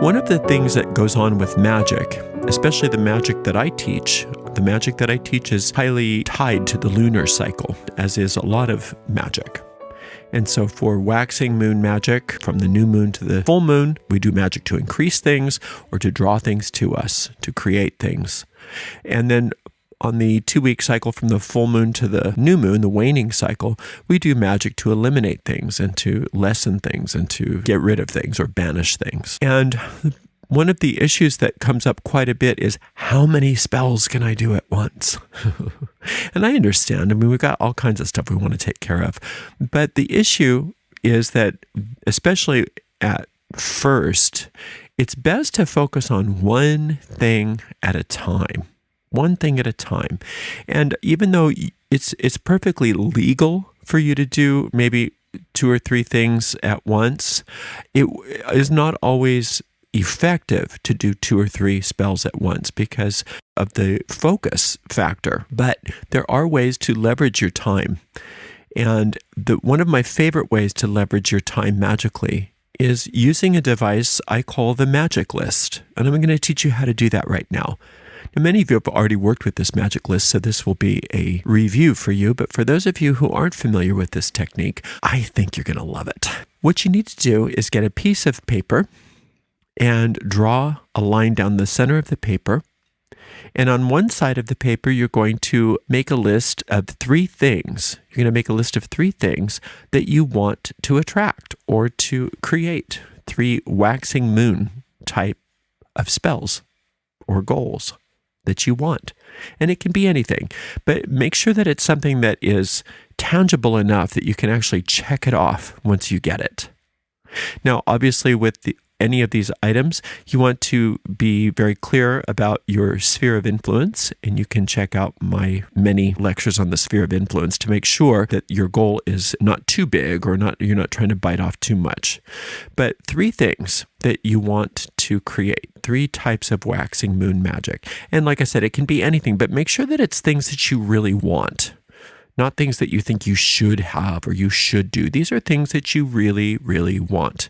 One of the things that goes on with magic, especially the magic that I teach is highly tied to the lunar cycle, as is a lot of magic. And so for waxing moon magic, from the new moon to the full moon, we do magic to increase things or to draw things to us, to create things. And then on the 2-week cycle from the full moon to the new moon, the waning cycle, we do magic to eliminate things and to lessen things and to get rid of things or banish things. And one of the issues that comes up quite a bit is, how many spells can I do at once? And I understand. I mean, we've got all kinds of stuff we want to take care of. But the issue is that, especially at first, it's best to focus on one thing at a time. One thing at a time. And even though it's perfectly legal for you to do maybe 2 or 3 things at once, it is not always effective to do 2 or 3 spells at once because of the focus factor. But there are ways to leverage your time. And one of my favorite ways to leverage your time magically is using a device I call the magic list. And I'm going to teach you how to do that right now. Now, many of you have already worked with this magic list, so this will be a review for you. But for those of you who aren't familiar with this technique, I think you're going to love it. What you need to do is get a piece of paper and draw a line down the center of the paper. And on one side of the paper, you're going to make a list of 3 things. You're going to make a list of 3 things that you want to attract or to create. 3 waxing moon type of spells or goals that you want. And it can be anything, but make sure that it's something that is tangible enough that you can actually check it off once you get it. Now, obviously, with any of these items, you want to be very clear about your sphere of influence, and you can check out my many lectures on the sphere of influence to make sure that your goal is not too big or you're not trying to bite off too much. But 3 things that you want to create, 3 types of waxing moon magic. And like I said, it can be anything, but make sure that it's things that you really want. Not things that you think you should have or you should do. These are things that you really, really want.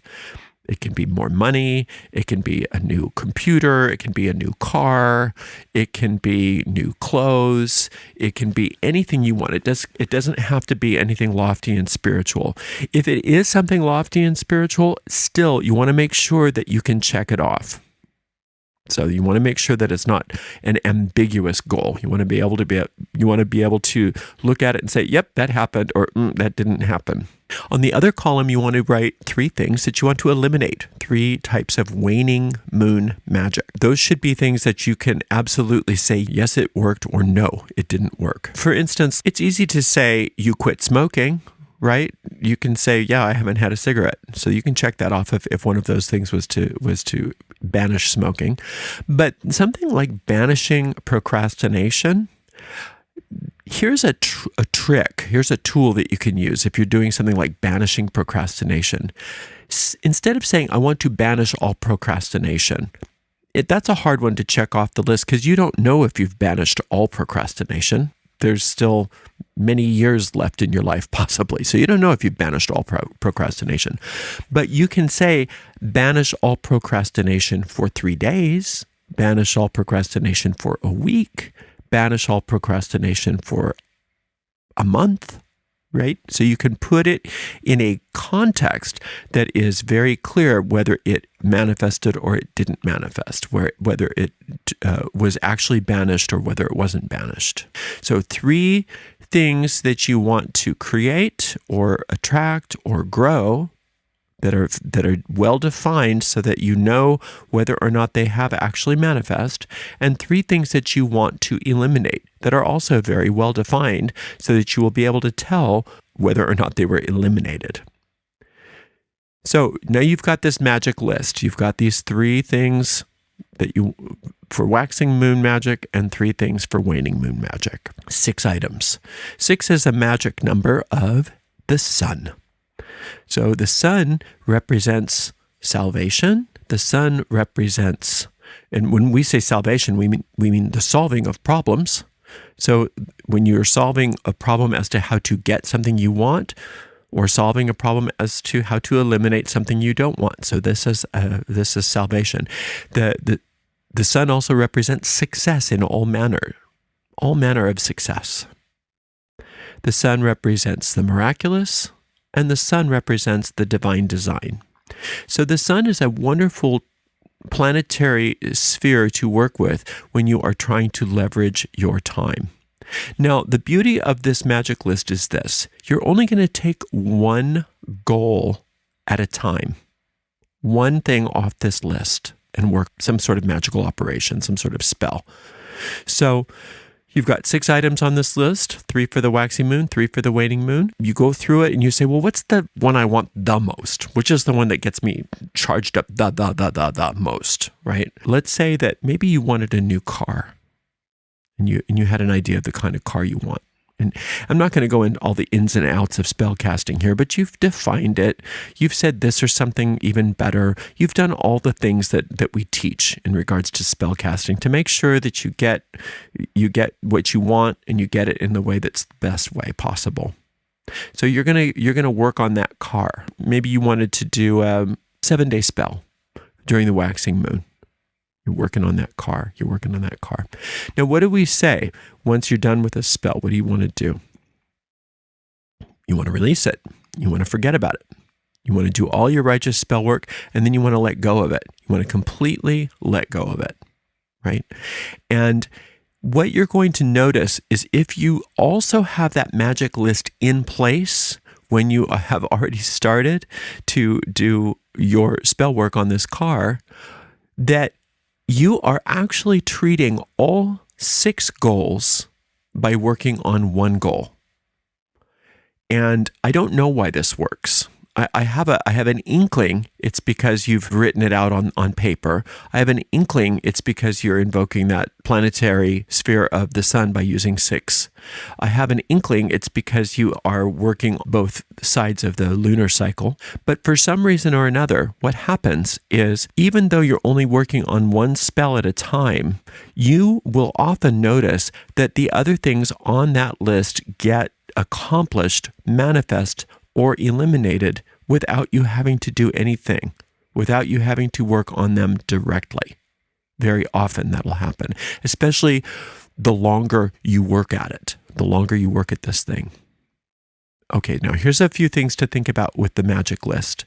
It can be more money, it can be a new computer, it can be a new car, it can be new clothes, it can be anything you want. It doesn't have to be anything lofty and spiritual. If it is something lofty and spiritual, still you want to make sure that you can check it off. So you want to make sure that it's not an ambiguous goal. You want to be able to look at it and say, yep, that happened, or that didn't happen. On the other column, you want to write 3 things that you want to eliminate, 3 types of waning moon magic. Those should be things that you can absolutely say, yes, it worked, or no, it didn't work. For instance, it's easy to say you quit smoking, right? You can say, yeah, I haven't had a cigarette. So you can check that off if one of those things was to banish smoking. But something like banishing procrastination, here's a trick. Here's a tool that you can use if you're doing something like banishing procrastination. Instead of saying, I want to banish all procrastination, that's a hard one to check off the list because you don't know if you've banished all procrastination. There's still many years left in your life, possibly. So you don't know if you've banished all procrastination. But you can say, banish all procrastination for 3 days, banish all procrastination for a week, banish all procrastination for a month, right? So you can put it in a context that is very clear whether it manifested or it didn't manifest, whether it was actually banished or whether it wasn't banished. So 3 things that you want to create or attract or grow that are well defined so that you know whether or not they have actually manifest, and 3 things that you want to eliminate that are also very well defined so that you will be able to tell whether or not they were eliminated. So now you've got this magic list. You've got these 3 things for waxing moon magic and 3 things for waning moon magic. 6 items. 6 is a magic number of the sun. So the sun represents salvation. The sun represents, and when we say salvation, we mean the solving of problems. So when you're solving a problem as to how to get something you want, or solving a problem as to how to eliminate something you don't want. So this is salvation. The sun also represents success in all manner of success. The sun represents the miraculous, and the sun represents the divine design. So the sun is a wonderful planetary sphere to work with when you are trying to leverage your time. Now, the beauty of this magic list is this. You're only going to take one goal at a time, one thing off this list, and work some sort of magical operation, some sort of spell. So you've got 6 items on this list, 3 for the waxing moon, 3 for the waning moon. You go through it and you say, well, what's the one I want the most? Which is the one that gets me charged up the most, right? Let's say that maybe you wanted a new car. And you had an idea of the kind of car you want. And I'm not going to go into all the ins and outs of spell casting here, but you've defined it. You've said this or something even better. You've done all the things that we teach in regards to spell casting to make sure that you get what you want and you get it in the way that's the best way possible. So you're gonna work on that car. Maybe you wanted to do a 7-day spell during the waxing moon. You're working on that car. Now, what do we say once you're done with a spell? What do you want to do? You want to release it. You want to forget about it. You want to do all your righteous spell work, and then you want to let go of it. You want to completely let go of it, right? And what you're going to notice is if you also have that magic list in place when you have already started to do your spell work on this car, that you are actually treating all 6 goals by working on one goal. And I don't know why this works. I have an inkling it's because you've written it out on paper. I have an inkling it's because you're invoking that planetary sphere of the sun by using 6. I have an inkling it's because you are working both sides of the lunar cycle. But for some reason or another, what happens is even though you're only working on one spell at a time, you will often notice that the other things on that list get accomplished, manifest, or eliminated without you having to do anything, without you having to work on them directly. Very often that'll happen, especially the longer you work at it, the longer you work at this thing. Okay, now here's a few things to think about with the magic list.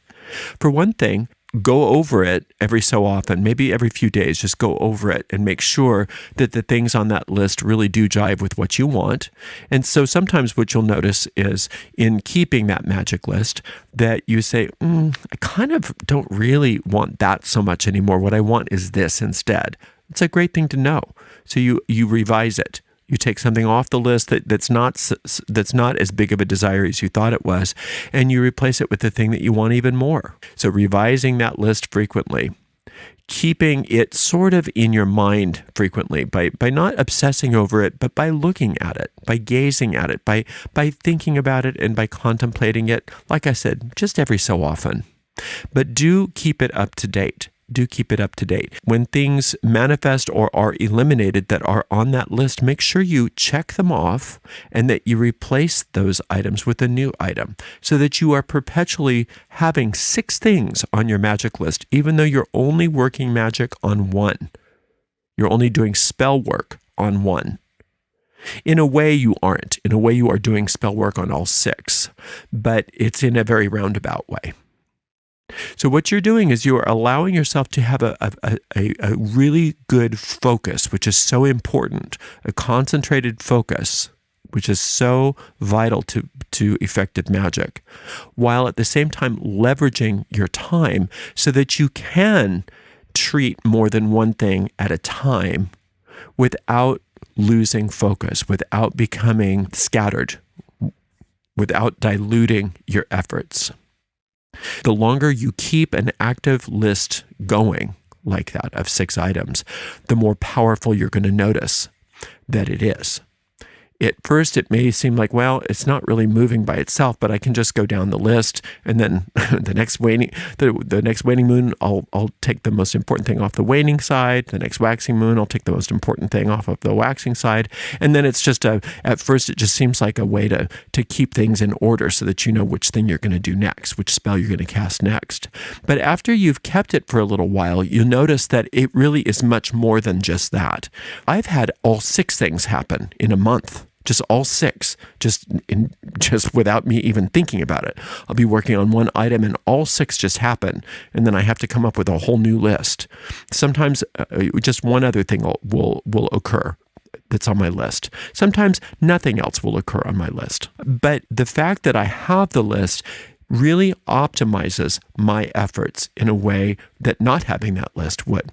For one thing, go over it every so often, maybe every few days, just go over it and make sure that the things on that list really do jive with what you want. And so sometimes what you'll notice is in keeping that magic list that you say, I kind of don't really want that so much anymore. What I want is this instead. It's a great thing to know. So you revise it. You take something off the list that's not as big of a desire as you thought it was, and you replace it with the thing that you want even more. So revising that list frequently, keeping it sort of in your mind frequently by not obsessing over it, but by looking at it, by gazing at it, by thinking about it and by contemplating it, like I said, just every so often. But do keep it up to date. When things manifest or are eliminated that are on that list, make sure you check them off and that you replace those items with a new item so that you are perpetually having 6 things on your magic list, even though you're only working magic on one. You're only doing spell work on one. In a way you aren't. In a way you are doing spell work on all 6, but it's in a very roundabout way. So what you're doing is you are allowing yourself to have a really good focus, which is so important, a concentrated focus, which is so vital to effective magic, while at the same time leveraging your time so that you can treat more than one thing at a time without losing focus, without becoming scattered, without diluting your efforts. The longer you keep an active list going like that of 6 items, the more powerful you're going to notice that it is. at first it may seem like, well, it's not really moving by itself, but I can just go down the list, and then the next waning moon, I'll take the most important thing off the waning side. The next waxing moon, I'll take the most important thing off of the waxing side. And then it's just at first it just seems like a way to keep things in order so that you know which thing you're going to do next, which spell you're going to cast next. But after you've kept it for a little while, you'll notice that it really is much more than just that. I've had all 6 things happen in a month. Just all 6, just without me even thinking about it. I'll be working on one item and all 6 just happen, and then I have to come up with a whole new list. Sometimes just one other thing will occur that's on my list. Sometimes nothing else will occur on my list. But the fact that I have the list really optimizes my efforts in a way that not having that list would.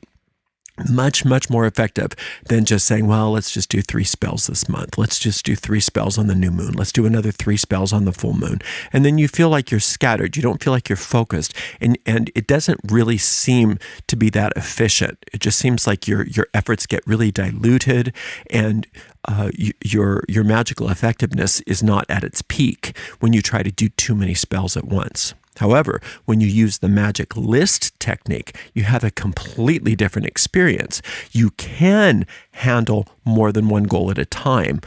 Much, much more effective than just saying, well, let's just do 3 spells this month. Let's just do 3 spells on the new moon. Let's do another 3 spells on the full moon. And then you feel like you're scattered. You don't feel like you're focused. And it doesn't really seem to be that efficient. It just seems like your efforts get really diluted, and your magical effectiveness is not at its peak when you try to do too many spells at once. However, when you use the magic list technique, you have a completely different experience. You can handle more than one goal at a time,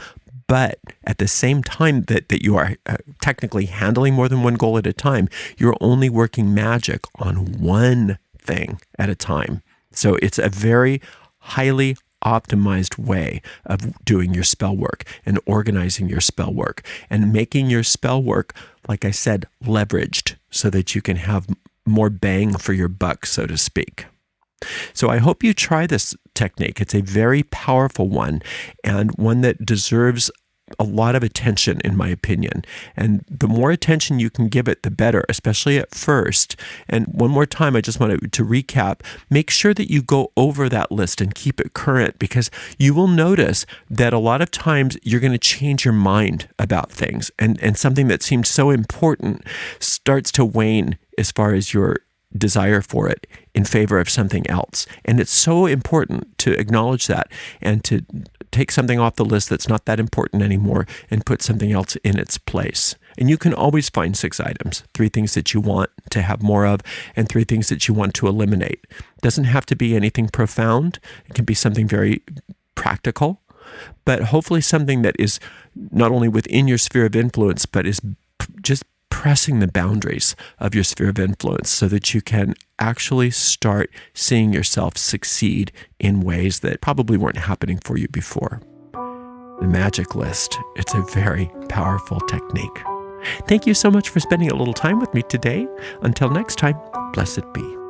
but at the same time that you are technically handling more than one goal at a time, you're only working magic on one thing at a time. So it's a very highly optimized way of doing your spell work and organizing your spell work and making your spell work, like I said, leveraged so that you can have more bang for your buck, so to speak. So I hope you try this technique. It's a very powerful one, and one that deserves a lot of attention, in my opinion. And the more attention you can give it, the better, especially at first. And one more time, I just wanted to recap, make sure that you go over that list and keep it current, because you will notice that a lot of times you're going to change your mind about things, and something that seemed so important starts to wane as far as your desire for it in favor of something else. And it's so important to acknowledge that and to take something off the list that's not that important anymore and put something else in its place. And you can always find 6 items, 3 things that you want to have more of and 3 things that you want to eliminate. It doesn't have to be anything profound. It can be something very practical, but hopefully something that is not only within your sphere of influence, but is just pressing the boundaries of your sphere of influence so that you can actually start seeing yourself succeed in ways that probably weren't happening for you before. The magic list, it's a very powerful technique. Thank you so much for spending a little time with me today. Until next time, blessed be.